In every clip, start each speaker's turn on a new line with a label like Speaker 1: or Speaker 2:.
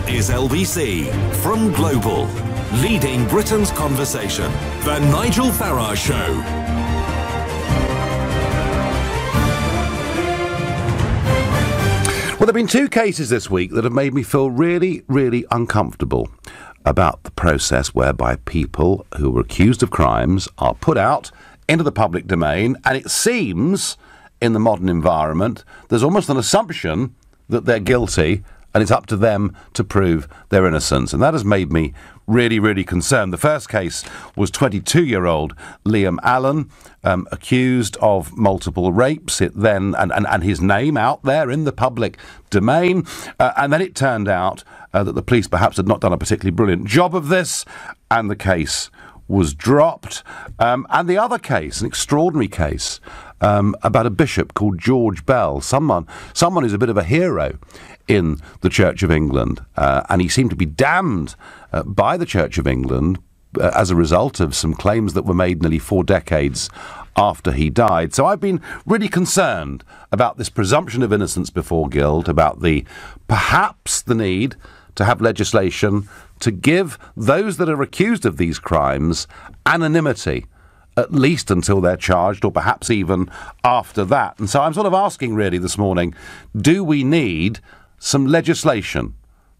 Speaker 1: is LBC from Global, leading Britain's conversation. The Nigel Farage Show.
Speaker 2: Well, there have been two cases this week that have made me feel really, really uncomfortable about the process whereby people who were accused of crimes are put out into the public domain, and it seems in the modern environment there's almost an assumption that they're guilty and it's up to them to prove their innocence, and that has made me really, really concerned. The first case was 22-year-old Liam Allen, accused of multiple rapes, and his name out there in the public domain, and then it turned out that the police perhaps had not done a particularly brilliant job of this, and the case was dropped. And the other case, an extraordinary case, about a bishop called George Bell, someone who's a bit of a hero in the Church of England, and he seemed to be damned by the Church of England as a result of some claims that were made nearly 4 decades after he died. So I've been really concerned about this presumption of innocence before guilt, about perhaps the need to have legislation to give those that are accused of these crimes anonymity, at least until they're charged, or perhaps even after that. And so I'm sort of asking really this morning, do we need some legislation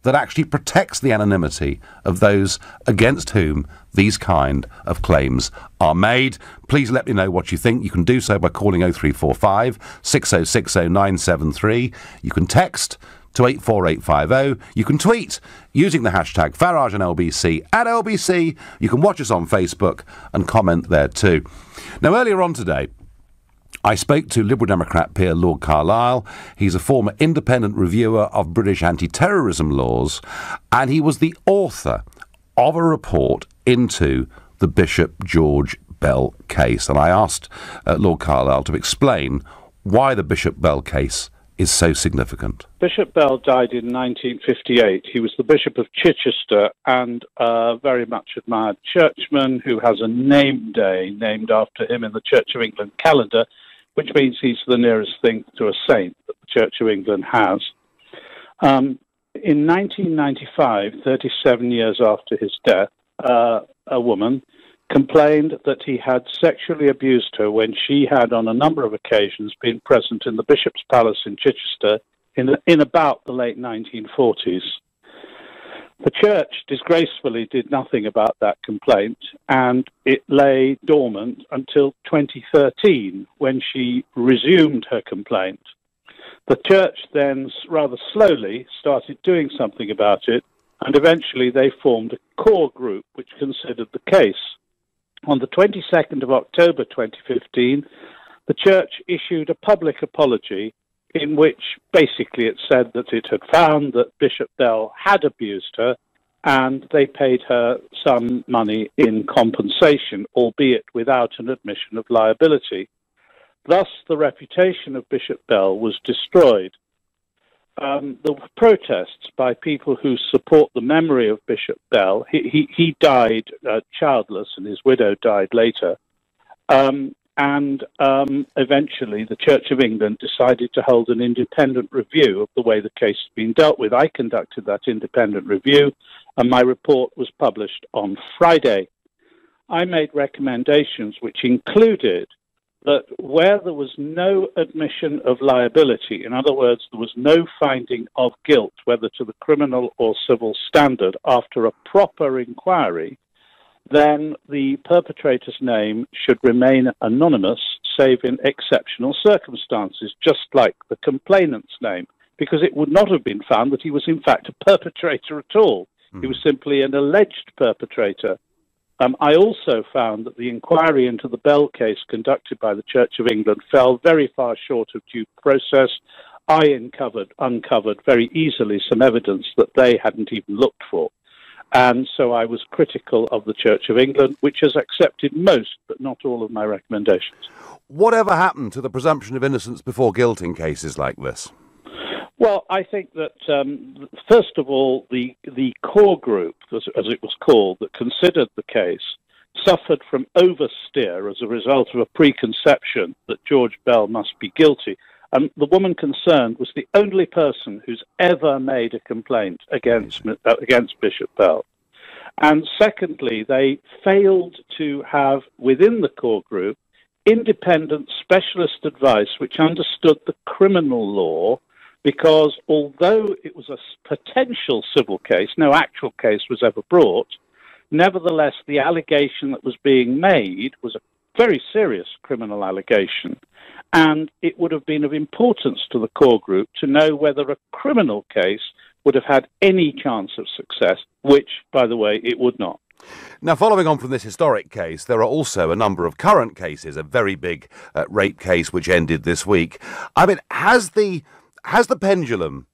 Speaker 2: that actually protects the anonymity of those against whom these kind of claims are made? Please let me know what you think. You can do so by calling 0345 6060 973. You can text to 84850. You can tweet using the hashtag Farage and LBC at LBC. You can watch us on Facebook and comment there too. Now, earlier on today, I spoke to Liberal Democrat peer Lord Carlisle. He's a former independent reviewer of British anti-terrorism laws, and he was the author of a report into the Bishop George Bell case. And I asked Lord Carlisle to explain why the Bishop Bell case is so significant.
Speaker 3: Bishop Bell died in 1958. He was the Bishop of Chichester and a very much admired churchman who has a name day named after him in the Church of England calendar, which means he's the nearest thing to a saint that the Church of England has. In 1995, 37 years after his death, a woman complained that he had sexually abused her when she had on a number of occasions been present in the Bishop's Palace in Chichester in about the late 1940s. The church disgracefully did nothing about that complaint, and it lay dormant until 2013 when she resumed her complaint. The church then rather slowly started doing something about it, and eventually they formed a core group which considered the case. On the 22nd of October 2015, the church issued a public apology in which basically it said that it had found that Bishop Bell had abused her, and they paid her some money in compensation, albeit without an admission of liability. Thus, the reputation of Bishop Bell was destroyed. The protests by people who support the memory of Bishop Bell, he died childless and his widow died later, and eventually the Church of England decided to hold an independent review of the way the case had been dealt with. I conducted that independent review, and my report was published on Friday. I made recommendations which included that where there was no admission of liability, in other words, there was no finding of guilt, whether to the criminal or civil standard, after a proper inquiry, then the perpetrator's name should remain anonymous, save in exceptional circumstances, just like the complainant's name, because it would not have been found that he was in fact a perpetrator at all. He was simply an alleged perpetrator. I also found that the inquiry into the Bell case conducted by the Church of England fell very far short of due process. I uncovered very easily some evidence that they hadn't even looked for. And so I was critical of the Church of England, which has accepted most, but not all of my recommendations.
Speaker 2: Whatever happened to the presumption of innocence before guilt in cases like this?
Speaker 3: Well, I think that, first of all, the core group, as it was called, that considered the case, suffered from oversteer as a result of a preconception that George Bell must be guilty. And the woman concerned was the only person who's ever made a complaint against Bishop Bell. And secondly, they failed to have within the core group independent specialist advice which understood the criminal law, because although it was a potential civil case, no actual case was ever brought, nevertheless the allegation that was being made was a very serious criminal allegation, and it would have been of importance to the core group to know whether a criminal case would have had any chance of success, which, by the way, it would not.
Speaker 2: Now, following on from this historic case, there are also a number of current cases, a very big rape case which ended this week. I mean, has the pendulum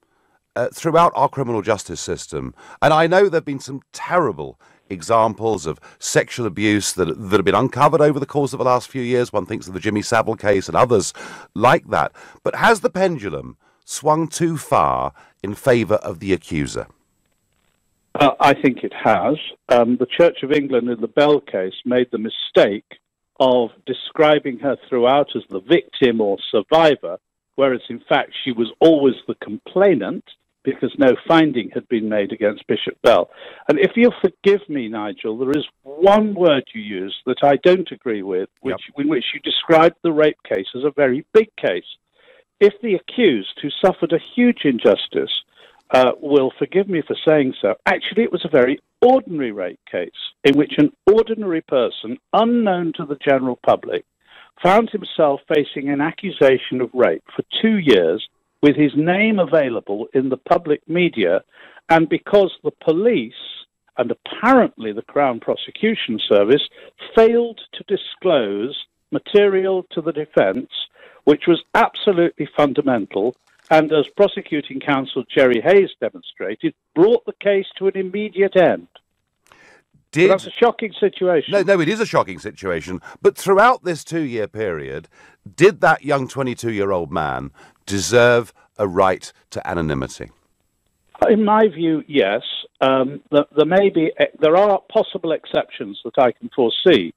Speaker 2: throughout our criminal justice system, and I know there have been some terrible examples of sexual abuse that have been uncovered over the course of the last few years. One thinks of the Jimmy Savile case and others like that. But has the pendulum swung too far in favour of the accuser?
Speaker 3: I think it has. The Church of England in the Bell case made the mistake of describing her throughout as the victim or survivor, whereas in fact she was always the complainant, because no finding had been made against Bishop Bell. And if you'll forgive me, Nigel, there is one word you use that I don't agree with, in which you described the rape case as a very big case. If the accused, who suffered a huge injustice, will forgive me for saying so, actually it was a very ordinary rape case in which an ordinary person, unknown to the general public, found himself facing an accusation of rape for 2 years with his name available in the public media, and because the police and apparently the Crown Prosecution Service failed to disclose material to the defence, which was absolutely fundamental, and as prosecuting counsel Jerry Hayes demonstrated, brought the case to an immediate end. That's a shocking situation.
Speaker 2: No, it is a shocking situation. But throughout this 2-year period, did that young 22-year-old man deserve a right to anonymity?
Speaker 3: In my view, yes. There are possible exceptions that I can foresee,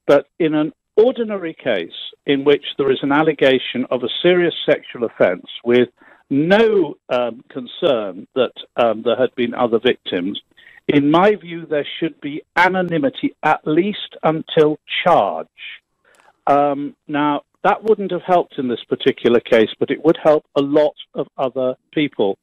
Speaker 3: but in an ordinary case in which there is an allegation of a serious sexual offence with no concern that there had been other victims, in my view, there should be anonymity at least until charge. Now, that wouldn't have helped in this particular case, but it would help a lot of other people.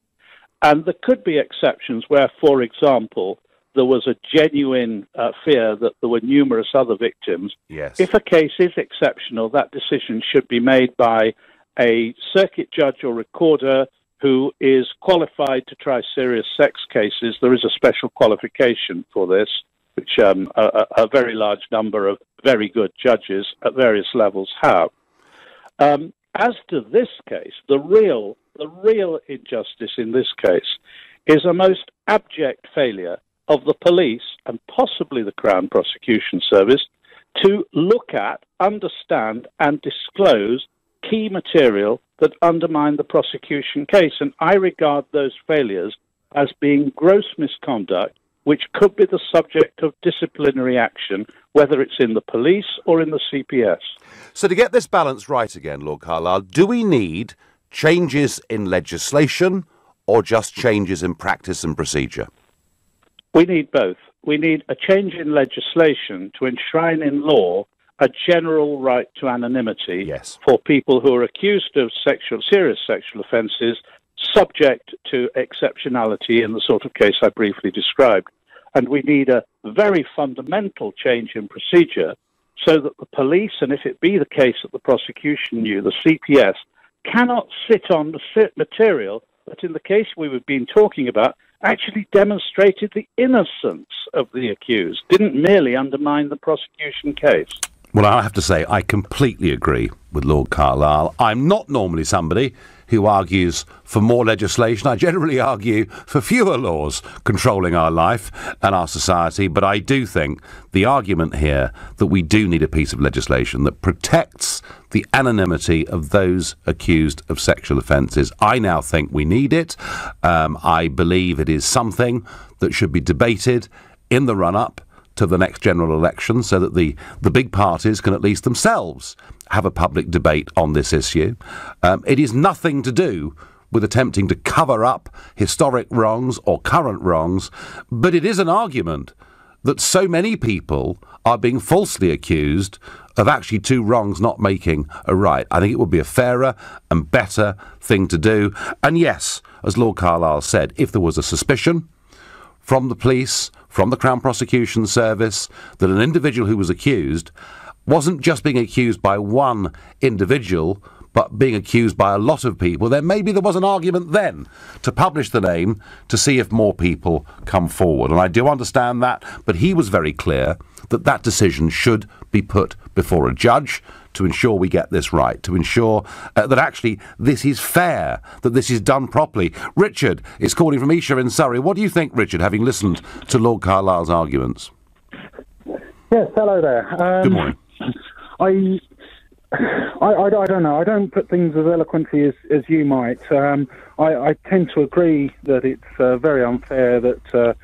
Speaker 3: And there could be exceptions where, for example, there was a genuine fear that there were numerous other victims.
Speaker 2: Yes.
Speaker 3: If a case is exceptional, that decision should be made by a circuit judge or recorder who is qualified to try serious sex cases. There is a special qualification for this, which a very large number of very good judges at various levels have. As to this case, the real injustice in this case is a most abject failure of the police and possibly the Crown Prosecution Service to look at, understand and disclose key material that undermine the prosecution case. And I regard those failures as being gross misconduct, which could be the subject of disciplinary action, whether it's in the police or in the CPS.
Speaker 2: So to get this balance right again, Lord Carlisle, do we need changes in legislation or just changes in practice and procedure?
Speaker 3: We need both. We need a change in legislation to enshrine in law a general right to anonymity for people who are accused of serious sexual offences, subject to exceptionality in the sort of case I briefly described. And we need a very fundamental change in procedure so that the police, and if it be the case that the prosecution knew, the CPS, cannot sit on the material that in the case we were been talking about actually demonstrated the innocence of the accused, didn't merely undermine the prosecution case.
Speaker 2: Well, I have to say, I completely agree with Lord Carlisle. I'm not normally somebody who argues for more legislation. I generally argue for fewer laws controlling our life and our society, but I do think the argument here that we do need a piece of legislation that protects the anonymity of those accused of sexual offences, I now think we need it. I believe it is something that should be debated in the run-up to the next general election so that the big parties can at least themselves have a public debate on this issue. It is nothing to do with attempting to cover up historic wrongs or current wrongs, but it is an argument that so many people are being falsely accused of actually two wrongs not making a right. I think it would be a fairer and better thing to do. And yes, as Lord Carlisle said, if there was a suspicion from the police, from the Crown Prosecution Service, that an individual who was accused wasn't just being accused by one individual, but being accused by a lot of people, then maybe there was an argument then to publish the name to see if more people come forward. And I do understand that, but he was very clear that that decision should be put before a judge to ensure we get this right, to ensure that actually this is fair, that this is done properly. Richard is calling from Esher in Surrey. What do you think, Richard, having listened to Lord Carlisle's arguments?
Speaker 4: Yes, hello there.
Speaker 2: Good morning.
Speaker 4: I don't know. I don't put things as eloquently as you might. I tend to agree that it's very unfair that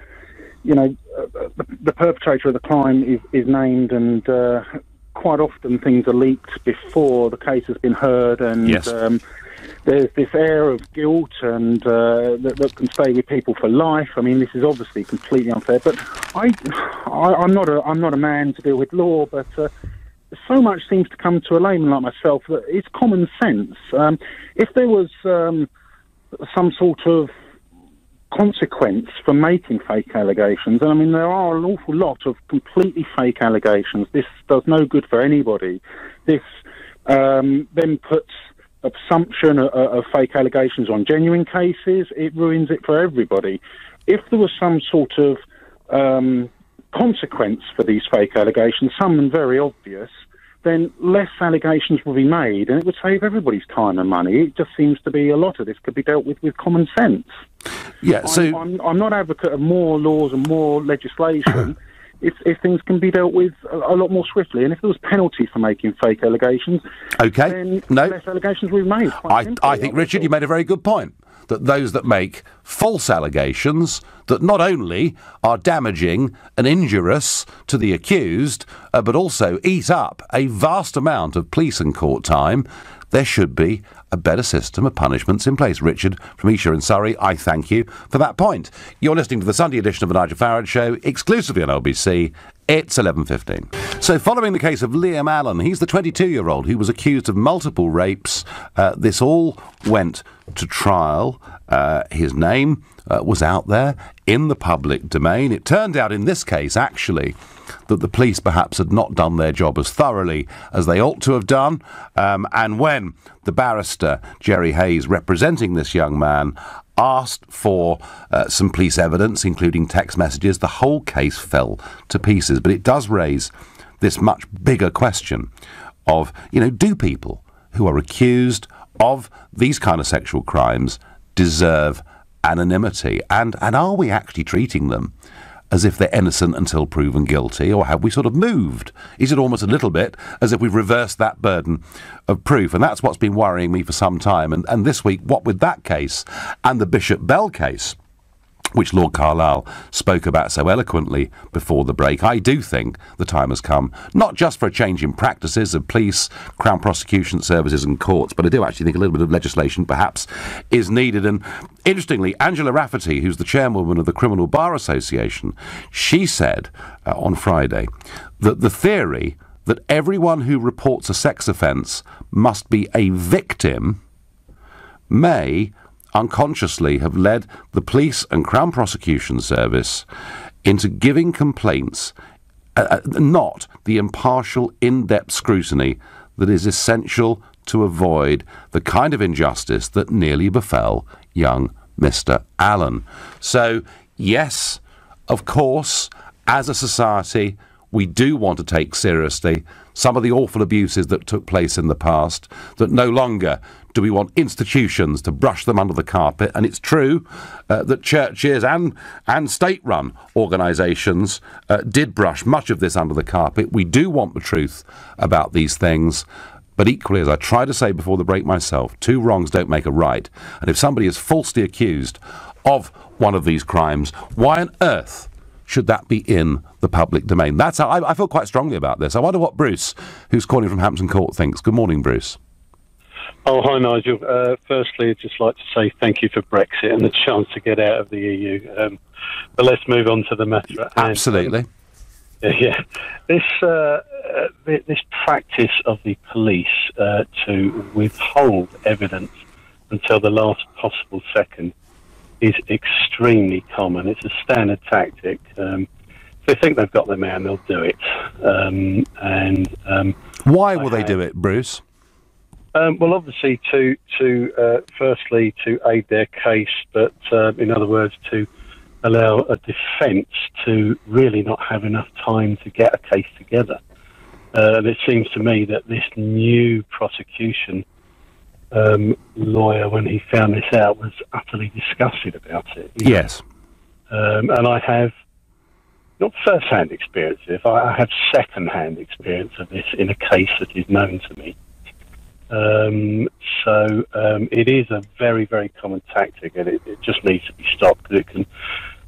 Speaker 4: the perpetrator of the crime is named, and quite often things are leaked before the case has been heard, and
Speaker 2: yes.
Speaker 4: There's this air of guilt and that can stay with people for life. I mean, this is obviously completely unfair. But I'm not a man to deal with law, but so much seems to come to a layman like myself that it's common sense. If there was some sort of consequence for making fake allegations, and I mean there are an awful lot of completely fake allegations. This does no good for anybody. This then puts a presumption of fake allegations on genuine cases. It ruins it for everybody. If there was some sort of consequence for these fake allegations, some very obvious, then less allegations will be made, and it would save everybody's time and money. It just seems to be a lot of this could be dealt with common sense.
Speaker 2: Yeah, so
Speaker 4: I'm not advocate of more laws and more legislation. If things can be dealt with a lot more swiftly, and if there was penalties for making fake allegations, then less allegations will be made.
Speaker 2: I think, Richard, you made a very good point, that those that make false allegations that not only are damaging and injurious to the accused, but also eat up a vast amount of police and court time, there should be a better system of punishments in place. Richard from Esher in Surrey, I thank you for that point. You're listening to the Sunday edition of the Nigel Farage Show, exclusively on LBC. It's 11:15. So following the case of Liam Allen, he's the 22-year-old who was accused of multiple rapes. This all went to trial. His name was out there in the public domain. It turned out in this case, actually, that the police perhaps had not done their job as thoroughly as they ought to have done. And when the barrister, Jerry Hayes, representing this young man, asked for some police evidence, including text messages, the whole case fell to pieces. But it does raise this much bigger question of, do people who are accused of these kind of sexual crimes deserve anonymity? And are we actually treating them as if they're innocent until proven guilty, or have we sort of moved? Is it almost a little bit as if we've reversed that burden of proof? And that's what's been worrying me for some time. And this week, what with that case and the Bishop Bell case, which Lord Carlisle spoke about so eloquently before the break, I do think the time has come, not just for a change in practices of police, Crown Prosecution Services and courts, but I do actually think a little bit of legislation perhaps is needed. And interestingly, Angela Rafferty, who's the chairwoman of the Criminal Bar Association, she said on Friday that the theory that everyone who reports a sex offence must be a victim may unconsciously have led the police and Crown Prosecution Service into giving complaints not the impartial, in-depth scrutiny that is essential to avoid the kind of injustice that nearly befell young Mr. Allen. So, yes, of course, as a society, we do want to take seriously some of the awful abuses that took place in the past, that no longer do we want institutions to brush them under the carpet. And it's true that churches and state-run organisations did brush much of this under the carpet. We do want the truth about these things. But equally, as I try to say before the break myself, two wrongs don't make a right. And if somebody is falsely accused of one of these crimes, why on earth should that be in the public domain? That's how I feel quite strongly about this. I wonder what Bruce, who's calling from Hampton Court, thinks. Good morning, Bruce.
Speaker 5: Oh, hi, Nigel. Firstly, I'd just like to say thank you for Brexit and the chance to get out of the EU. But let's move on to the matter at hand.
Speaker 2: Absolutely.
Speaker 5: Yeah. This practice of the police to withhold evidence until the last possible second is extremely common. It's a standard tactic. If they think they've got their man, they'll do it.
Speaker 2: Why will they do it, Bruce?
Speaker 5: Well, obviously, firstly, to aid their case, but in other words, to allow a defence to really not have enough time to get a case together. And it seems to me that this new prosecution lawyer, when he found this out, was utterly disgusted about it.
Speaker 2: Yes.
Speaker 5: And I have not first-hand experience of it, I have second-hand experience of this in a case that is known to me. So it is a very, very common tactic, and it just needs to be stopped because it can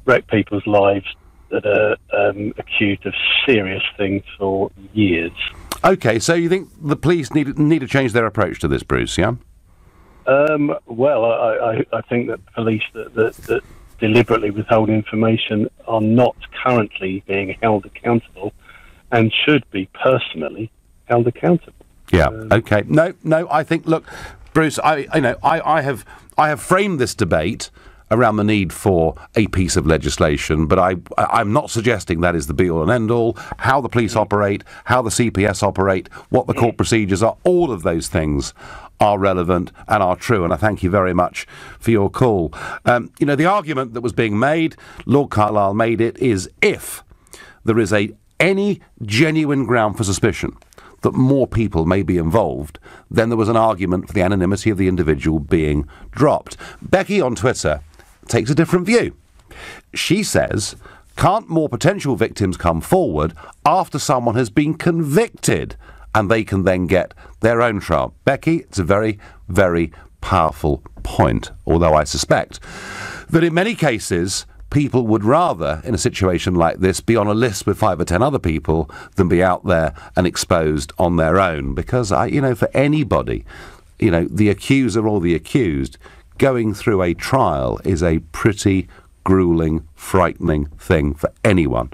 Speaker 5: wreck people's lives that are accused of serious things for years. OK, so you think the police need to change their approach to this, Bruce, yeah? Well, I think that police that deliberately withhold information are not currently being held accountable and should be personally held accountable. Yeah. OK. No. I think. Look, Bruce. I have framed this debate around the need for a piece of legislation, but I'm not suggesting that is the be all and end all. How the police operate, how the CPS operate, what the court procedures are, all of those things are relevant and are true. And I thank you very much for your call. The argument that was being made, Lord Carlisle made it, is if there is any genuine ground for suspicion that more people may be involved, then there was an argument for the anonymity of the individual being dropped. Becky on Twitter takes a different view. She says, can't more potential victims come forward after someone has been convicted and they can then get their own trial? Becky, it's a very, very powerful point, although I suspect that in many cases people would rather, in a situation like this, be on a list with 5 or 10 other people than be out there and exposed on their own. Because, for anybody, the accuser or the accused, going through a trial is a pretty gruelling, frightening thing for anyone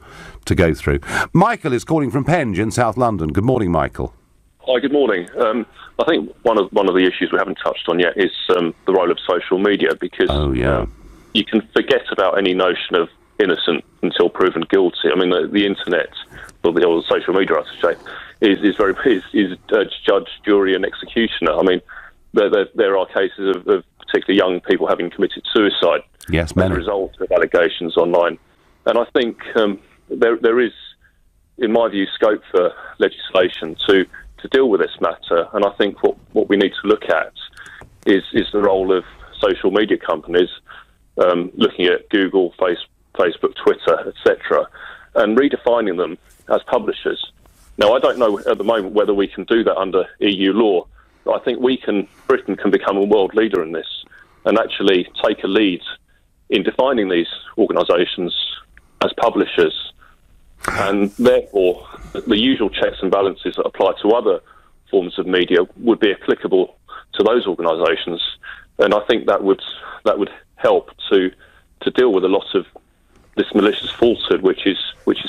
Speaker 5: to go through. Michael is calling from Penge in South London. Good morning, Michael.
Speaker 6: Hi, good morning. I think one of the issues we haven't touched on yet is the role of social media, because you can forget about any notion of innocent until proven guilty. I mean, the internet, or the social media, I should say, is judge, jury, and executioner. I mean, there are cases of particularly young people having committed suicide as a result of allegations online. And I think there is, in my view, scope for legislation to deal with this matter. And I think what we need to look at is the role of social media companies, looking at Google, Facebook, Twitter, etc., and redefining them as publishers. Now, I don't know at the moment whether we can do that under EU law, but I think Britain can become a world leader in this and actually take a lead in defining these organisations as publishers. And therefore, the usual checks and balances that apply to other forms of media would be applicable to those organisations. And I think that would help to deal with a lot of this malicious falsehood which is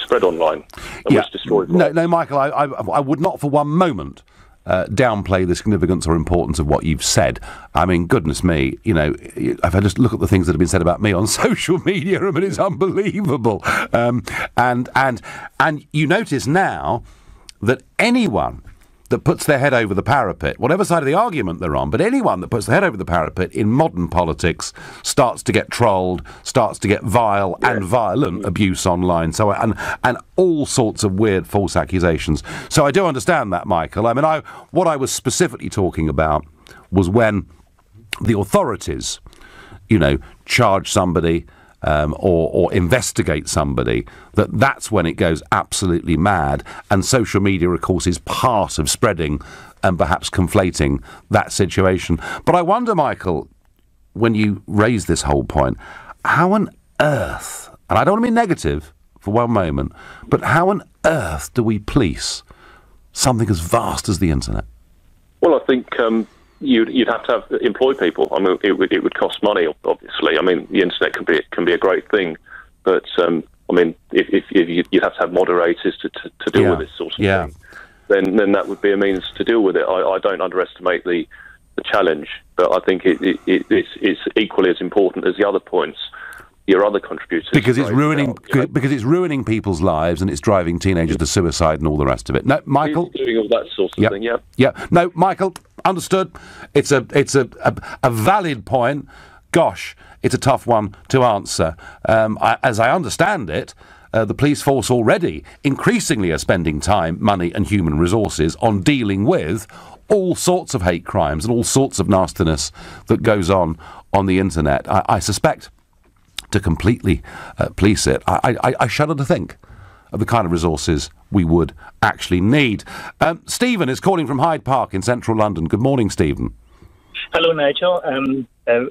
Speaker 6: spread online and which destroys lives. No, Michael, I would not for one moment downplay the significance or importance of what you've said. I mean, goodness me, if I just look at the things that have been said about me on social media, I mean, it's unbelievable. And you notice now that anyone that puts their head over the parapet, whatever side of the argument they're on, but anyone that puts their head over the parapet in modern politics starts to get trolled, starts to get vile and violent abuse online, so and all sorts of weird false accusations. So I do understand that, Michael. I mean, what I was specifically talking about was when the authorities, charge somebody or investigate somebody, that's when it goes absolutely mad. And social media, of course, is part of spreading and perhaps conflating that situation. But I wonder, Michael, when you raise this whole point, how on earth, and I don't want to be negative
Speaker 2: for one moment, but how on earth do we police something as vast as the internet?
Speaker 6: Well, I think you'd have to employ people. I mean, it would cost money, obviously. I mean, the internet can be a great thing, but I mean, if you'd have to have moderators to deal with this sort of thing, then that would be a means to deal with it. I don't underestimate the challenge, but I think it's equally as important as the other points. Your other contributors,
Speaker 2: because it's ruining people's lives and it's driving teenagers to suicide and all the rest of it. No, Michael,
Speaker 6: it's doing all that sort of thing.
Speaker 2: Yeah. No, Michael, understood. It's a valid point. Gosh, it's a tough one to answer. As I understand it, the police force already increasingly are spending time, money, and human resources on dealing with all sorts of hate crimes and all sorts of nastiness that goes on the internet. I suspect, to completely police it, I shudder to think of the kind of resources we would actually need. Stephen is calling from Hyde Park in central London. Good morning, Stephen.
Speaker 7: Hello, Nigel.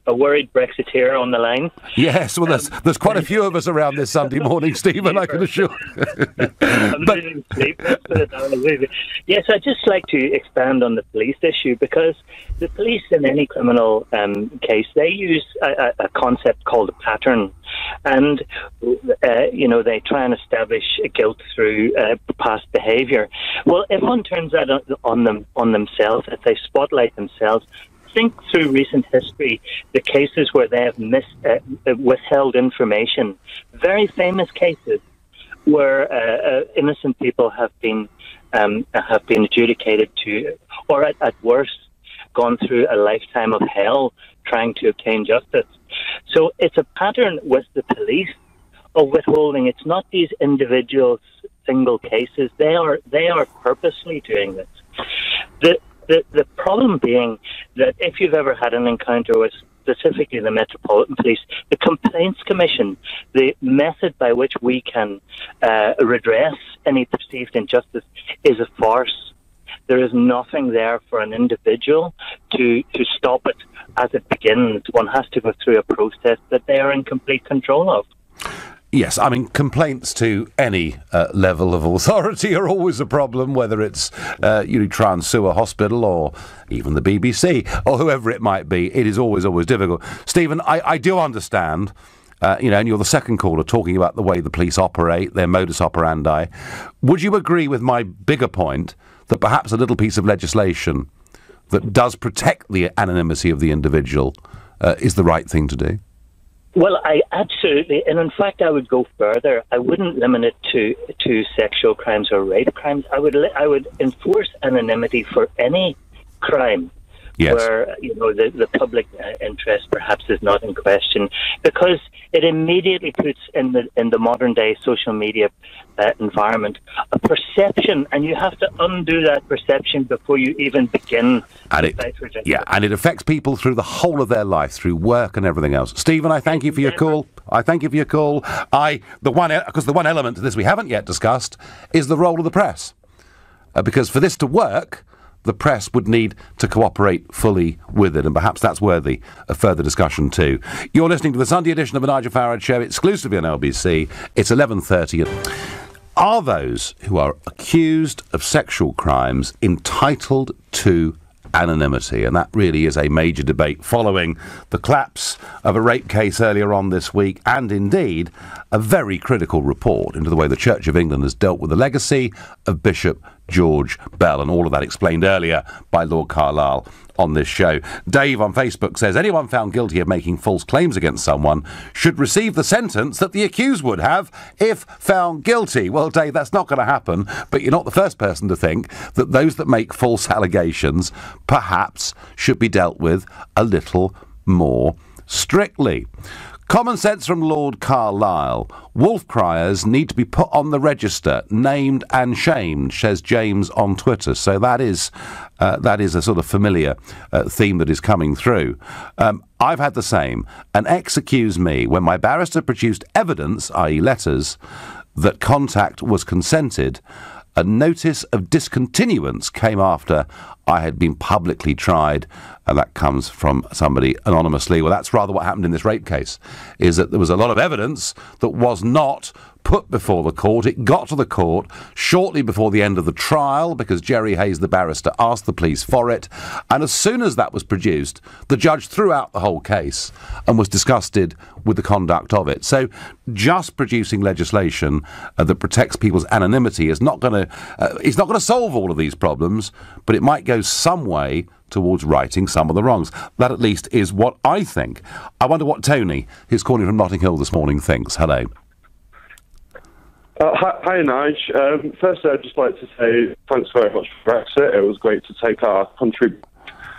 Speaker 7: A worried Brexiteer on the line.
Speaker 2: Yes, well, there's quite a few of us around this Sunday morning, Stephen, I can assure.
Speaker 7: I'm losing sleep. Yes, I'd just like to expand on the police issue, because the police in any criminal case, they use a concept called a pattern. And, they try and establish guilt through past behaviour. Well, if one turns that on themselves, if they spotlight themselves, think through recent history, the cases where they have withheld information. Very famous cases where innocent people have been adjudicated to, or at worst, gone through a lifetime of hell trying to obtain justice. So it's a pattern with the police of withholding. It's not these individual single cases. They are purposely doing this. The problem being that if you've ever had an encounter with specifically the Metropolitan Police, the Complaints Commission, the method by which we can redress any perceived injustice is a farce. There is nothing there for an individual to stop it as it begins. One has to go through a process that they are in complete control of.
Speaker 2: Yes, I mean, complaints to any level of authority are always a problem, whether it's you try and sue a hospital or even the BBC or whoever it might be. It is always difficult. Stephen, I do understand, and you're the second caller talking about the way the police operate, their modus operandi. Would you agree with my bigger point that perhaps a little piece of legislation that does protect the anonymity of the individual is the right thing to do?
Speaker 7: Well, I absolutely, and in fact, I would go further. I wouldn't limit it to sexual crimes or rape crimes. I would enforce anonymity for any crime where the public interest perhaps is not in question, because it immediately puts in the modern day social media environment a perception, and you have to undo that perception before you even begin.
Speaker 2: And it affects people through the whole of their life, through work and everything else. Stephen, I thank you for your call. The one element to this we haven't yet discussed is the role of the press, because for this to work, the press would need to cooperate fully with it, and perhaps that's worthy of further discussion too. You're listening to the Sunday edition of the Nigel Farage Show, exclusively on LBC. It's 11:30. Are those who are accused of sexual crimes entitled to anonymity? And that really is a major debate following the collapse of a rape case earlier on this week, and indeed a very critical report into the way the Church of England has dealt with the legacy of Bishop George Bell, and all of that explained earlier by Lord Carlisle on this show. Dave on Facebook says, anyone found guilty of making false claims against someone should receive the sentence that the accused would have if found guilty. Well, Dave, that's not going to happen, but you're not the first person to think that those that make false allegations perhaps should be dealt with a little more strictly. Common sense from Lord Carlisle. Wolf criers need to be put on the register, named and shamed, says James on Twitter. So that is a sort of familiar theme that is coming through. I've had the same. An ex accused me when my barrister produced evidence, i.e. letters, that contact was consented. A notice of discontinuance came after I had been publicly tried, and that comes from somebody anonymously. Well, that's rather what happened in this rape case, is that there was a lot of evidence that was not put put before the court. It got to the court shortly before the end of the trial because Jerry Hayes, the barrister, asked the police for it. And as soon as that was produced, the judge threw out the whole case and was disgusted with the conduct of it. So just producing legislation that protects people's anonymity is not going to solve all of these problems, but it might go some way towards righting some of the wrongs. That at least is what I think. I wonder what Tony, who's calling from Notting Hill this morning, thinks. Hello.
Speaker 8: Hi, Nigel. Firstly, I'd just like to say thanks very much for Brexit. It was great to take our country.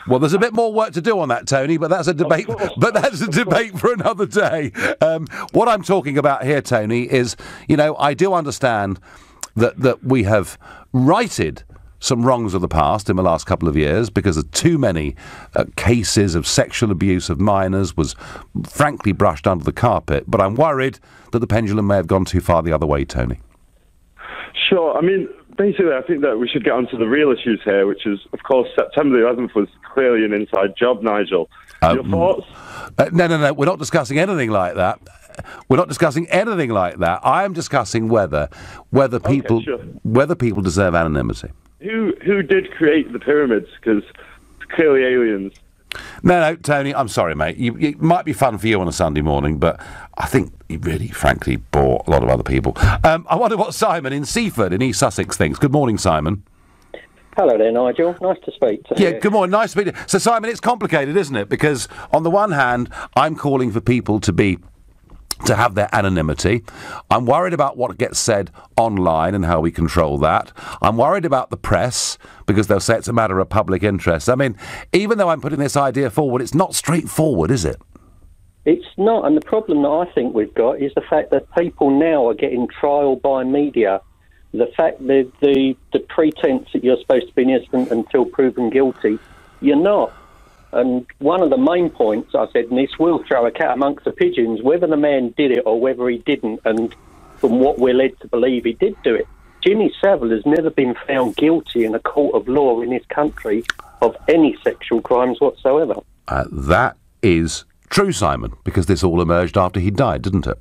Speaker 2: Well, there's a bit more work to do on that, Tony, but that's a debate. But that's a debate for another day. What I'm talking about here, Tony, is, you know, I do understand that we have righted some wrongs of the past in the last couple of years because of too many cases of sexual abuse of minors was frankly brushed under the carpet. But I'm worried that the pendulum may have gone too far the other way, Tony.
Speaker 8: Sure. I mean, basically, I think that we should get onto the real issues here, which is, of course, September the 11th was clearly an inside job, Nigel. Your thoughts?
Speaker 2: No. We're not discussing anything like that. We're not discussing anything like that. I am discussing whether people deserve anonymity.
Speaker 8: Who did create the pyramids? Because it's clearly aliens.
Speaker 2: No, Tony, I'm sorry, mate. It might be fun for you on a Sunday morning, but I think you really, frankly, bore a lot of other people. I wonder what Simon in Seaford in East Sussex thinks. Good morning, Simon.
Speaker 9: Hello there, Nigel. Nice to speak to you.
Speaker 2: Yeah, good morning. Nice to meet you. So, Simon, it's complicated, isn't it? Because on the one hand, I'm calling for people to have their anonymity. I'm worried about what gets said online and how we control that. I'm worried about the press because they'll say it's a matter of public interest. I mean, even though I'm putting this idea forward, it's not straightforward, is it?
Speaker 9: It's not, and the problem that I think we've got is the fact that people now are getting trial by media. The fact that the pretense that you're supposed to be innocent until proven guilty, you're not. And one of the main points I said, and this will throw a cat amongst the pigeons, whether the man did it or whether he didn't, and from what we're led to believe he did do it, Jimmy Savile has never been found guilty in a court of law in this country of any sexual crimes whatsoever.
Speaker 2: That is true, Simon, because this all emerged after he died, didn't it?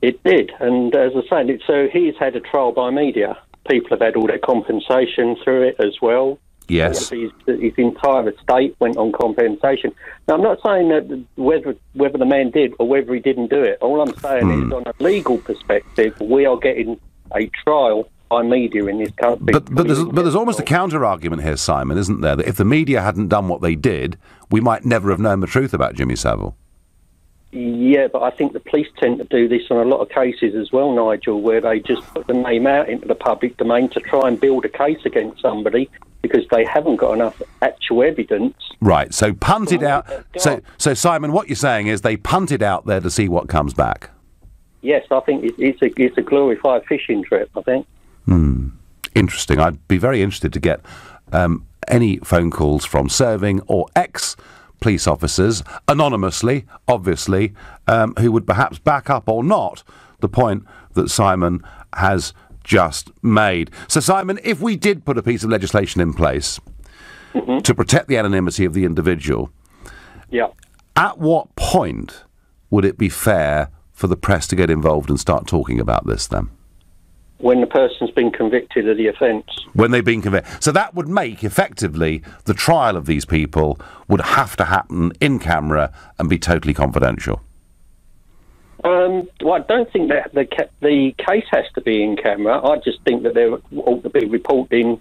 Speaker 9: It did, and as I say, so he's had a trial by media. People have had all their compensation through it as well.
Speaker 2: Yes.
Speaker 9: His entire estate went on compensation. Now, I'm not saying that whether the man did or whether he didn't do it. All I'm saying is, on a legal perspective, we are getting a trial by media in this country.
Speaker 2: But there's almost a counter-argument here, Simon, isn't there? That if the media hadn't done what they did, we might never have known the truth about Jimmy Savile.
Speaker 9: Yeah, but I think the police tend to do this on a lot of cases as well, Nigel, where they just put the name out into the public domain to try and build a case against somebody because they haven't got enough actual evidence.
Speaker 2: Right, so punt it out. So Simon, what you're saying is they punt it out there to see what comes back.
Speaker 9: Yes, I think it's a glorified fishing trip, I think.
Speaker 2: Interesting. I'd be very interested to get any phone calls from serving or ex-police officers, anonymously, obviously, who would perhaps back up or not the point that Simon has just made. So, Simon, if we did put a piece of legislation in place to protect the anonymity of the individual, at what point would it be fair for the press to get involved and start talking about this then?
Speaker 9: When the person's been convicted of the offence.
Speaker 2: When they've been convicted. So that would make, effectively, the trial of these people would have to happen in camera and be totally confidential.
Speaker 9: Well, I don't think that the case has to be in camera. I just think that there ought to be reporting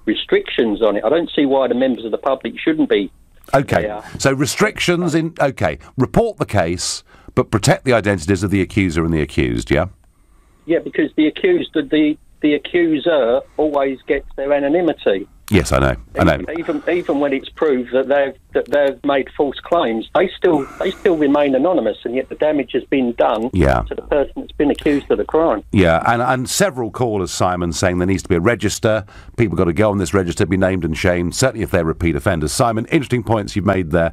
Speaker 9: restrictions on it. I don't see why the members of the public shouldn't be.
Speaker 2: OK, so restrictions in... OK, report the case, but protect the identities of the accuser and the accused, yeah?
Speaker 9: Yeah, because the accused, the accuser always gets their anonymity.
Speaker 2: Yes, I know.
Speaker 9: Even when it's proved that they've made false claims, they still remain anonymous, and yet the damage has been done to the person that's been accused of the crime. Yeah,
Speaker 2: and several callers, Simon, saying there needs to be a register. People got to go on this register, be named and shamed, certainly if they're repeat offenders. Simon, interesting points you've made there.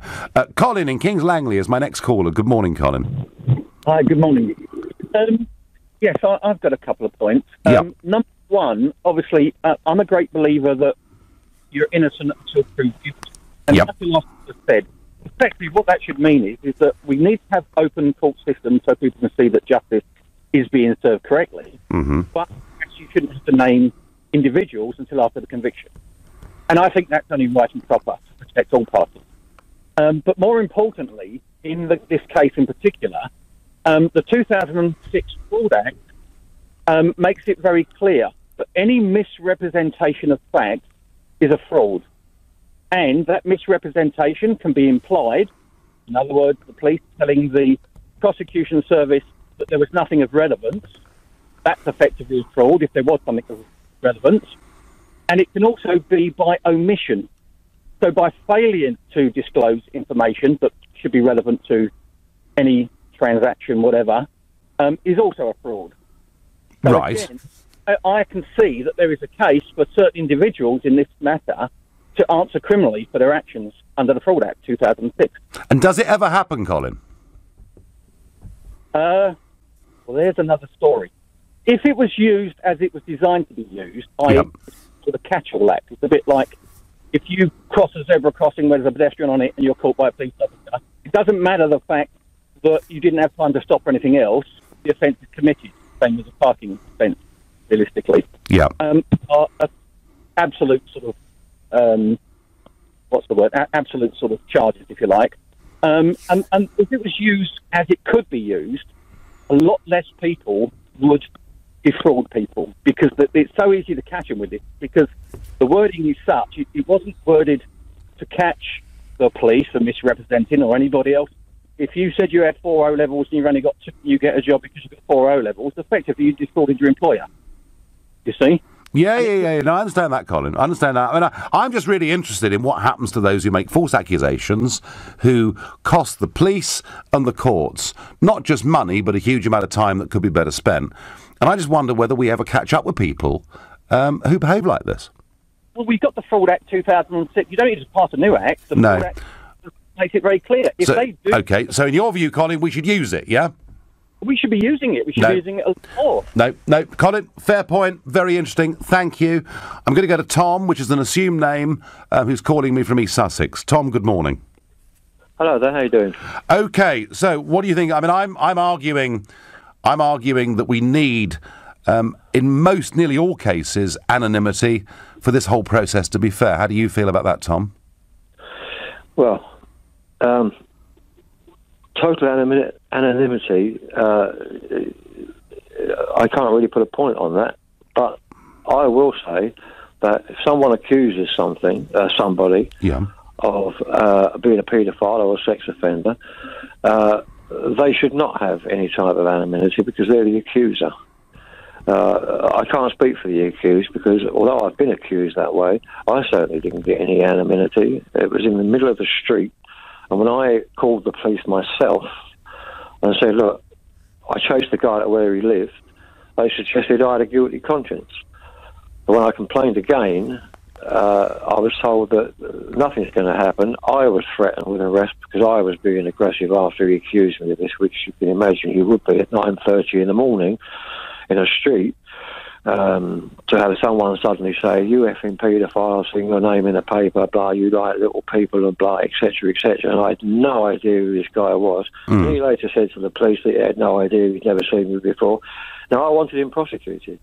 Speaker 2: Colin in Kings Langley is my next caller. Good morning, Colin.
Speaker 10: Hi, good morning. Yes, I've got a couple of points. Number one, obviously, I'm a great believer that you're innocent until proved guilty. And like the officer said, effectively what that should mean is that we need to have open court systems so people can see that justice is being served correctly. But you shouldn't have to name individuals until after the conviction. And I think that's only right and proper to protect all parties. But more importantly, in this case in particular, the 2006 Fraud Act makes it very clear that any misrepresentation of fact is a fraud. And that misrepresentation can be implied. In other words, the police telling the prosecution service that there was nothing of relevance. That's effectively fraud if there was something of relevance. And it can also be by omission. So by failing to disclose information that should be relevant to any transaction, whatever, is also a fraud. So
Speaker 2: right.
Speaker 10: Again, I can see that there is a case for certain individuals in this matter to answer criminally for their actions under the Fraud Act 2006.
Speaker 2: And does it ever happen, Colin?
Speaker 10: Well, there's another story. If it was used as it was designed to be used, i.e. for the catch-all act, it's a bit like if you cross a zebra crossing where there's a pedestrian on it and you're caught by a police officer, it doesn't matter the fact that you didn't have time to stop or anything else, the offence is committed, same as a parking offence, realistically.
Speaker 2: Yeah.
Speaker 10: Absolute sort of, what's the word? Absolute sort of charges, if you like. And if it was used as it could be used, a lot less people would defraud people because it's so easy to catch them with it because the wording is such, it wasn't worded to catch the police for misrepresenting or anybody else. If you said you had 4 O-levels and you've only got 2, you get a job because you've got 4 O-levels, effectively you defrauded your employer. You see?
Speaker 2: Yeah. No, I understand that, Colin. I understand that. I mean, I'm just really interested in what happens to those who make false accusations, who cost the police and the courts not just money, but a huge amount of time that could be better spent. And I just wonder whether we ever catch up with people who behave like this.
Speaker 10: Well, we've got the Fraud Act 2006. You don't need to pass a new act. The Fraud Act makes it very clear. If they do,
Speaker 2: okay, so in your view, Colin, we should use it, yeah?
Speaker 10: We should be using it. We should be using it a lot more.
Speaker 2: No, Colin, fair point. Very interesting. Thank you. I'm going to go to Tom, which is an assumed name, who's calling me from East Sussex. Tom, good morning.
Speaker 11: Hello there. How you doing?
Speaker 2: Okay, so what do you think? I mean, I'm arguing that we need, in nearly all cases, anonymity for this whole process to be fair. How do you feel about that, Tom?
Speaker 11: Well, total anonymity, I can't really put a point on that, but I will say that if someone accuses somebody of being a paedophile or a sex offender, they should not have any type of anonymity because they're the accuser. I can't speak for the accused because although I've been accused that way, I certainly didn't get any anonymity. It was in the middle of the street. And when I called the police myself and said, look, I chased the guy to where he lived, they suggested I had a guilty conscience. But when I complained again, I was told that nothing's going to happen. I was threatened with arrest because I was being aggressive after he accused me of this, which you can imagine he would be at 9:30 in the morning in a street. To have someone suddenly say, you effing paedophile, seeing your name in the paper, blah, you like little people and blah, etc., etc. And I had no idea who this guy was. And he later said to the police that he had no idea, he'd never seen me before. Now, I wanted him prosecuted.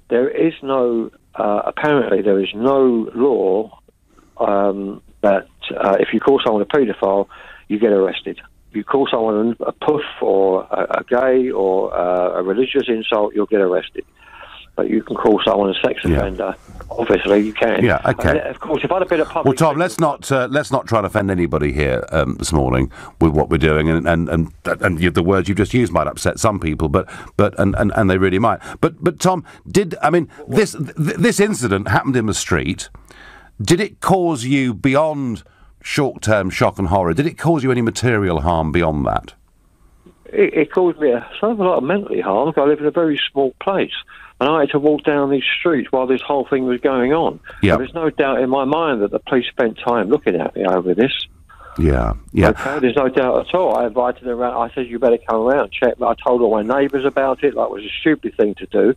Speaker 11: There is no, apparently there is no law that if you call someone a paedophile, you get arrested. You call someone a puff or a gay or a religious insult, you'll get arrested. But you can call someone a sex offender. Obviously, you can.
Speaker 2: Yeah, okay.
Speaker 11: And of course, if I'd have been a public...
Speaker 2: Well, Tom, let's not try to offend anybody here this morning with what we're doing, and the words you've just used might upset some people, but they really might. But Tom, this incident happened in the street. Did it cause you beyond short-term shock and horror? Did it cause you any material harm beyond that?
Speaker 11: It caused me a lot of mentally harm. I live in a very small place, and I had to walk down these streets while this whole thing was going on.
Speaker 2: Yeah.
Speaker 11: There's no doubt in my mind that the police spent time looking at me over this.
Speaker 2: Yeah.
Speaker 11: Okay, there's no doubt at all. I invited them around. I said, you better come around and check. I told all my neighbours about it, like it was a stupid thing to do.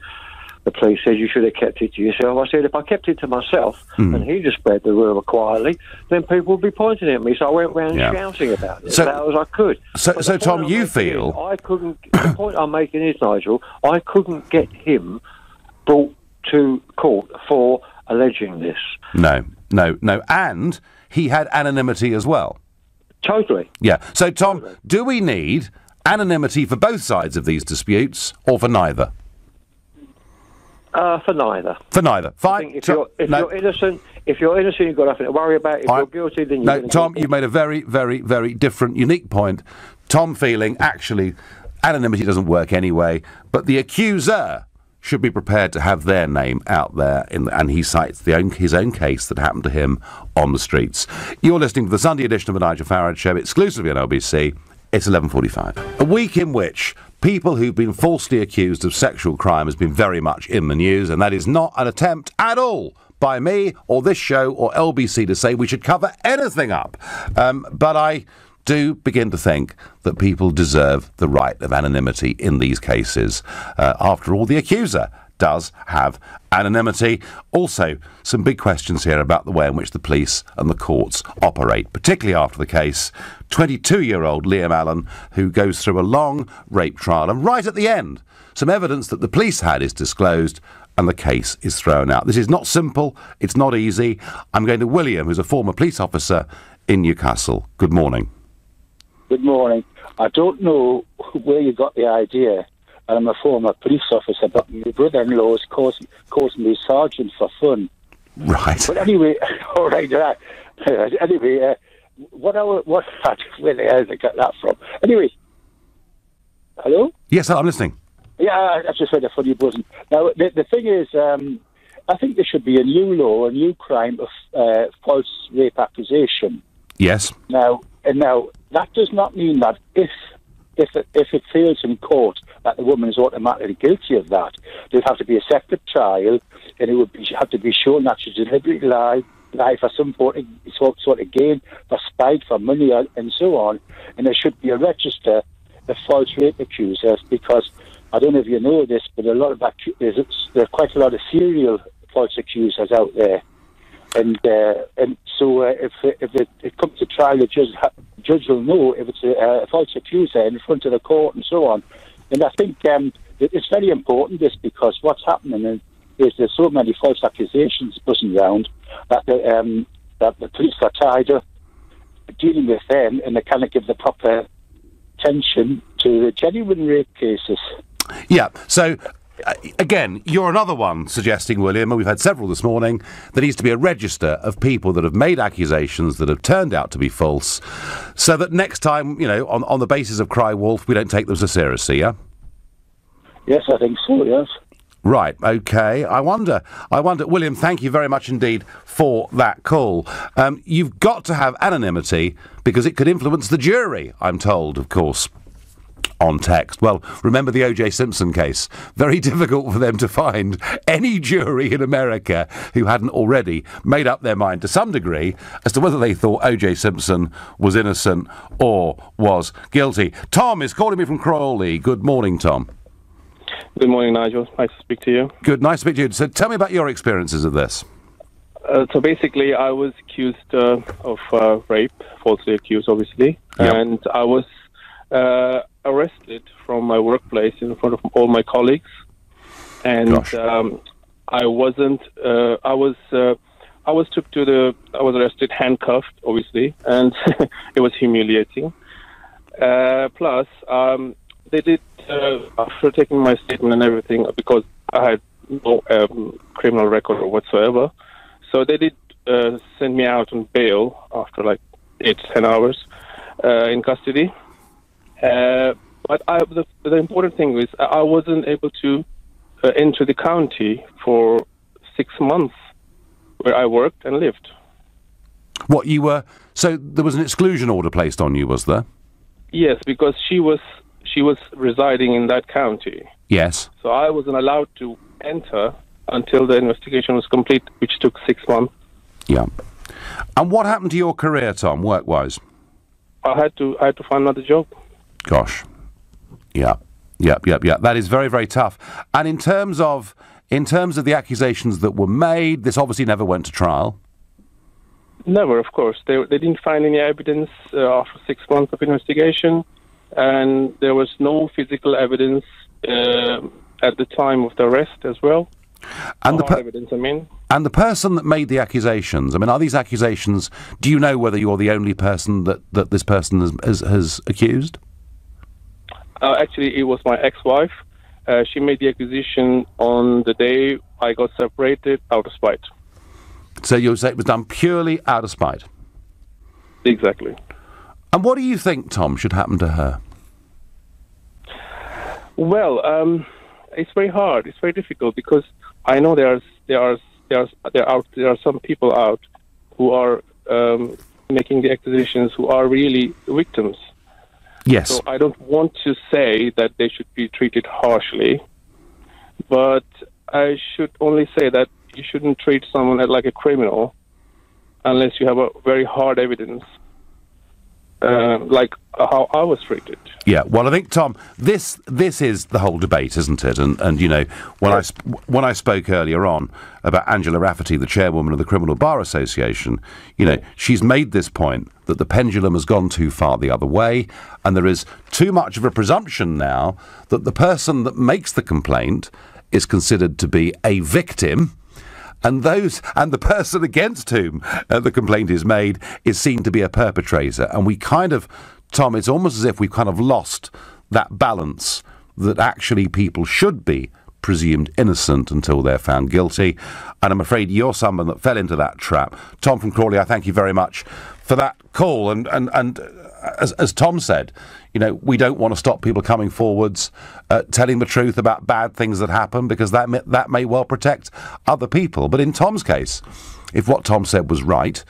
Speaker 11: the police said you should have kept it to yourself. I said, if I kept it to myself and he just spread the rumour quietly, then people would be pointing at me. So I went round shouting about it as loud as I could.
Speaker 2: So Tom, you feel...
Speaker 11: I couldn't... The point I'm making is, Nigel, I couldn't get him brought to court for alleging this.
Speaker 2: No. And he had anonymity as well.
Speaker 11: Totally.
Speaker 2: Yeah. So, Tom, do we need anonymity for both sides of these disputes, or for neither?
Speaker 11: For neither.
Speaker 2: For neither. Fine.
Speaker 11: I think if you're innocent, you've got nothing to worry about. If you're guilty, then you're
Speaker 2: Tom, you've made a very, very, very different, unique point. Tom feeling, actually, anonymity doesn't work anyway, but the accuser should be prepared to have their name out there, and he cites his own case that happened to him on the streets. You're listening to the Sunday edition of the Nigel Farage Show, exclusively on LBC. It's 11:45. A week in which people who've been falsely accused of sexual crime has been very much in the news, and that is not an attempt at all by me or this show or LBC to say we should cover anything up. But I do begin to think that people deserve the right of anonymity in these cases. After all, the accuser does have anonymity. Also, some big questions here about the way in which the police and the courts operate, particularly after the case 22-year-old Liam Allen, who goes through a long rape trial, and right at the end, some evidence that the police had is disclosed and the case is thrown out. This is not simple, it's not easy. I'm going to William, who's a former police officer in Newcastle. Good morning.
Speaker 12: Good morning. I don't know where you got the idea. I'm a former police officer, but my brother-in-law is calling me sergeant for fun.
Speaker 2: Right.
Speaker 12: But anyway, all right. Anyway, where the hell did I get that from? Anyway, hello?
Speaker 2: Yes, I'm listening.
Speaker 12: Yeah, I just heard a funny buzzing. Now, the thing is, I think there should be a new law, a new crime of false rape accusation.
Speaker 2: Yes.
Speaker 12: Now, that does not mean that if it fails in court, that the woman is automatically guilty of that. There'd have to be a separate trial, and it would have to be shown that she deliberately lied for some sort of gain, for spite, for money, and so on. And there should be a register of false rape accusers, because I don't know if you know this, but there are quite a lot of serial false accusers out there. And so if it comes to trial, the judge will know if it's a false accuser in front of the court and so on. And I think it's very important, this, because what's happening is there's so many false accusations buzzing around that the police are tired of dealing with them, and they cannot give the proper attention to the genuine rape cases.
Speaker 2: Yeah, so... Again, you're another one suggesting, William, and we've had several this morning, there needs to be a register of people that have made accusations that have turned out to be false, so that next time, on the basis of cry wolf, we don't take them so seriously, yeah?
Speaker 12: Yes, I think so, yes.
Speaker 2: Right, OK. I wonder, William, thank you very much indeed for that call. You've got to have anonymity because it could influence the jury, I'm told, of course. On text. Well, remember the O.J. Simpson case. Very difficult for them to find any jury in America who hadn't already made up their mind to some degree as to whether they thought O.J. Simpson was innocent or was guilty. Tom is calling me from Crawley. Good morning, Tom.
Speaker 13: Good morning, Nigel. Nice to speak to you.
Speaker 2: Good, nice to speak to you. So tell me about your experiences of this.
Speaker 13: So basically, I was accused of rape, falsely accused, obviously, and I was arrested from my workplace in front of all my colleagues, and I was arrested, handcuffed, obviously, and it was humiliating. Plus, they did after taking my statement and everything, because I had no criminal record whatsoever. So they did send me out on bail after like 8-10 hours in custody. But the important thing is I wasn't able to enter the county for 6 months where I worked and lived.
Speaker 2: What, you were... So there was an exclusion order placed on you, was there?
Speaker 13: Yes, because she was residing in that county.
Speaker 2: Yes.
Speaker 13: So I wasn't allowed to enter until the investigation was complete, which took 6 months.
Speaker 2: Yeah. And what happened to your career, Tom, work-wise?
Speaker 13: I had to find another job.
Speaker 2: Gosh. Yeah. That is very, very tough. And in terms of in terms of the accusations that were made, this obviously never went to trial.
Speaker 13: Never, of course. They didn't find any evidence after 6 months of investigation, and there was no physical evidence at the time of the arrest as well.
Speaker 2: And
Speaker 13: evidence, I mean.
Speaker 2: And the person that made the accusations, I mean, are these accusations, do you know whether you're the only person that this person has accused?
Speaker 13: Actually, it was my ex-wife. She made the accusation on the day I got separated out of spite.
Speaker 2: So you say it was done purely out of spite?
Speaker 13: Exactly.
Speaker 2: And what do you think, Tom, should happen to her?
Speaker 13: Well, it's very hard. It's very difficult because I know there are some people out who are making the accusations who are really victims.
Speaker 2: Yes.
Speaker 13: So I don't want to say that they should be treated harshly, but I should only say that you shouldn't treat someone like a criminal unless you have a very hard evidence, like how I was treated.
Speaker 2: Yeah, well, I think, Tom, this is the whole debate, isn't it? And you know, when I spoke earlier on about Angela Rafferty, the chairwoman of the Criminal Bar Association, you know, she's made this point that the pendulum has gone too far the other way, and there is too much of a presumption now that the person that makes the complaint is considered to be a victim, and the person against whom the complaint is made is seen to be a perpetrator. And we kind of, Tom, it's almost as if we've kind of lost that balance that actually people should be presumed innocent until they're found guilty. And I'm afraid you're someone that fell into that trap. Tom from Crawley, I thank you very much for that call. And as Tom said, you know, we don't want to stop people coming forwards, telling the truth about bad things that happen, because that may well protect other people. But in Tom's case, if what Tom said was right,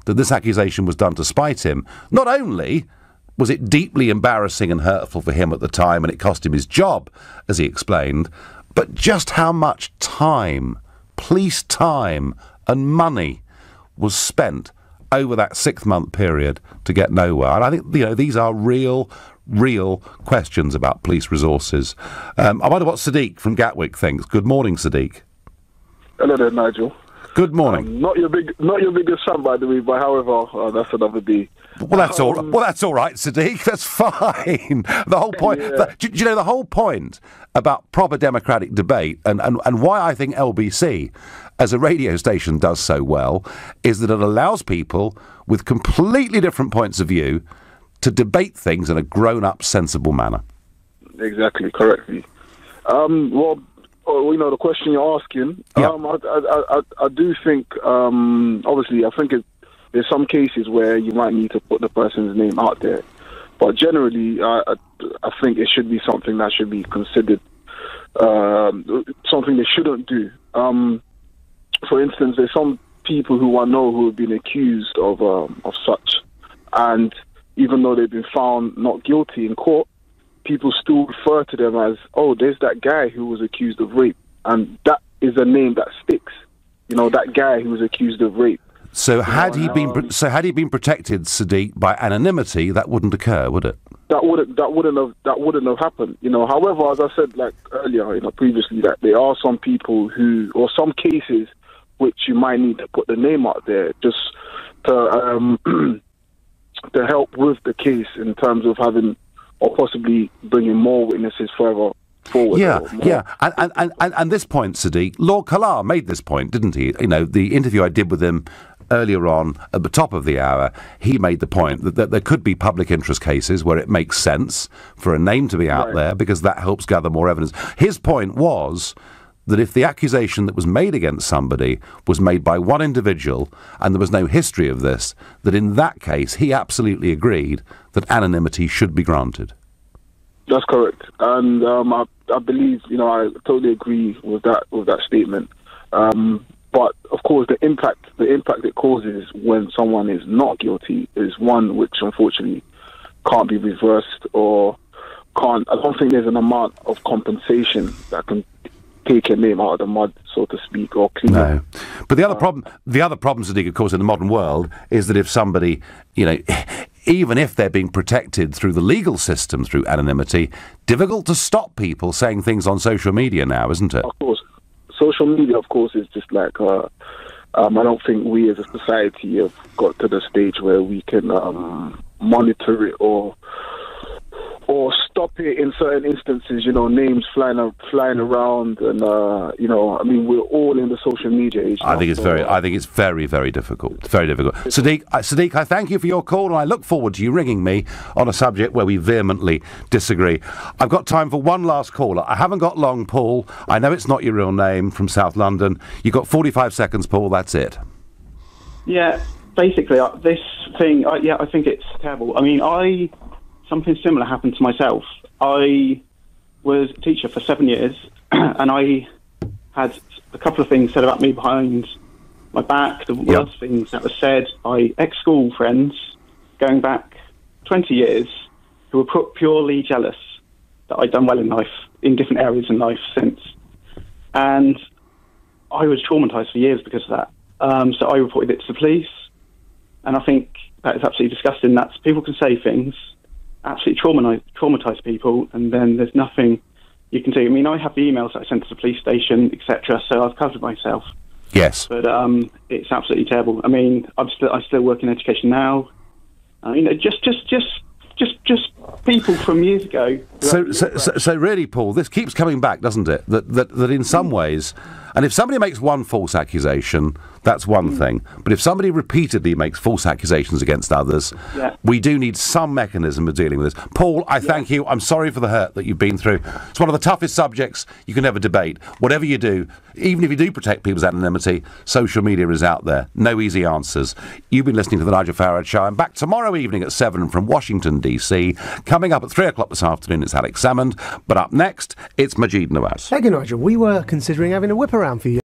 Speaker 2: that this accusation was done to spite him, not only was it deeply embarrassing and hurtful for him at the time, and it cost him his job, as he explained, but just how much time, police time and money was spent over that 6-month period to get nowhere. And I think, you know, these are real questions about police resources. I wonder what Sadiq from Gatwick thinks. Good morning, Sadiq.
Speaker 14: Hello there, Nigel.
Speaker 2: Good morning.
Speaker 14: Not your biggest fan, by the way, but however, that's another day.
Speaker 2: Well, that's all. Well, that's all right, Sadiq. That's fine. The whole point.
Speaker 14: Yeah.
Speaker 2: Do you know the whole point about proper democratic debate, and why I think LBC, as a radio station, does so well, is that it allows people with completely different points of view to debate things in a grown-up, sensible manner.
Speaker 14: Exactly, correctly. Well, you know, the question you're asking.
Speaker 2: Yeah.
Speaker 14: I do think. Obviously, I think there's some cases where you might need to put the person's name out there, but generally, I think it should be something that should be considered something they shouldn't do. For instance, there's some people who I know who have been accused of such, and even though they've been found not guilty in court, people still refer to them as, oh, there's that guy who was accused of rape, and that is a name that sticks. You know, that guy who was accused of rape.
Speaker 2: So had he been protected, Sadiq, by anonymity, that wouldn't occur, would it?
Speaker 14: That wouldn't have happened. You know, however, as I said like earlier, you know, previously, that there are some people who, or some cases, which you might need to put the name out there just to to help with the case in terms of having or possibly bringing more witnesses further forward.
Speaker 2: Yeah. And this point, Sadiq, Lord Kalar made this point, didn't he? You know, the interview I did with him earlier on at the top of the hour, he made the point that there could be public interest cases where it makes sense for a name to be out there because that helps gather more evidence. His point was that if the accusation that was made against somebody was made by one individual and there was no history of this, that in that case he absolutely agreed that anonymity should be granted.
Speaker 14: That's correct, and I believe, you know, I totally agree with that statement. But of course, the impact it causes when someone is not guilty is one which unfortunately can't be reversed or can't. I don't think there's an amount of compensation that can take a name out of the mud, so to speak, or clean it.
Speaker 2: But the other problem, Sadiq, of course, in the modern world, is that if somebody, you know, even if they're being protected through the legal system, through anonymity, difficult to stop people saying things on social media now, isn't it?
Speaker 14: Of course. social media, of course, is just like I don't think we as a society have got to the stage where we can monitor it or stop it in certain instances. You know, names flying around, and you know, I mean, we're all in the social media age now.
Speaker 2: I think it's very, very difficult. It's very difficult. Sadiq, I thank you for your call, and I look forward to you ringing me on a subject where we vehemently disagree. I've got time for one last caller. I haven't got long, Paul. I know it's not your real name, from South London. You've got 45 seconds, Paul. That's it.
Speaker 15: Yeah, basically, this thing. I think it's terrible. I mean, something similar happened to myself. I was a teacher for 7 years, and I had a couple of things said about me behind my back, the worst things that were said by ex-school friends going back 20 years who were purely jealous that I'd done well in life, in different areas in life since. And I was traumatised for years because of that. So I reported it to the police, and I think that is absolutely disgusting. That people can say things, absolutely traumatise people, and then there's nothing you can do. I mean, I have the emails that I sent to the police station, etc., so I've covered myself.
Speaker 2: Yes.
Speaker 15: But it's absolutely terrible. I mean, I still work in education now. I mean, just people from years ago.
Speaker 2: So really, Paul, this keeps coming back, doesn't it? That in some ways, and if somebody makes one false accusation, that's one thing. But if somebody repeatedly makes false accusations against others, we do need some mechanism of dealing with this. Paul, I thank you. I'm sorry for the hurt that you've been through. It's one of the toughest subjects you can ever debate. Whatever you do, even if you do protect people's anonymity, social media is out there. No easy answers. You've been listening to The Nigel Farage Show. I'm back tomorrow evening at 7 from Washington, D.C. Coming up at 3 o'clock this afternoon, it's Alex Salmond. But up next, it's Majid Nawaz.
Speaker 16: Thank you, Nigel. We were considering having a whip around for you.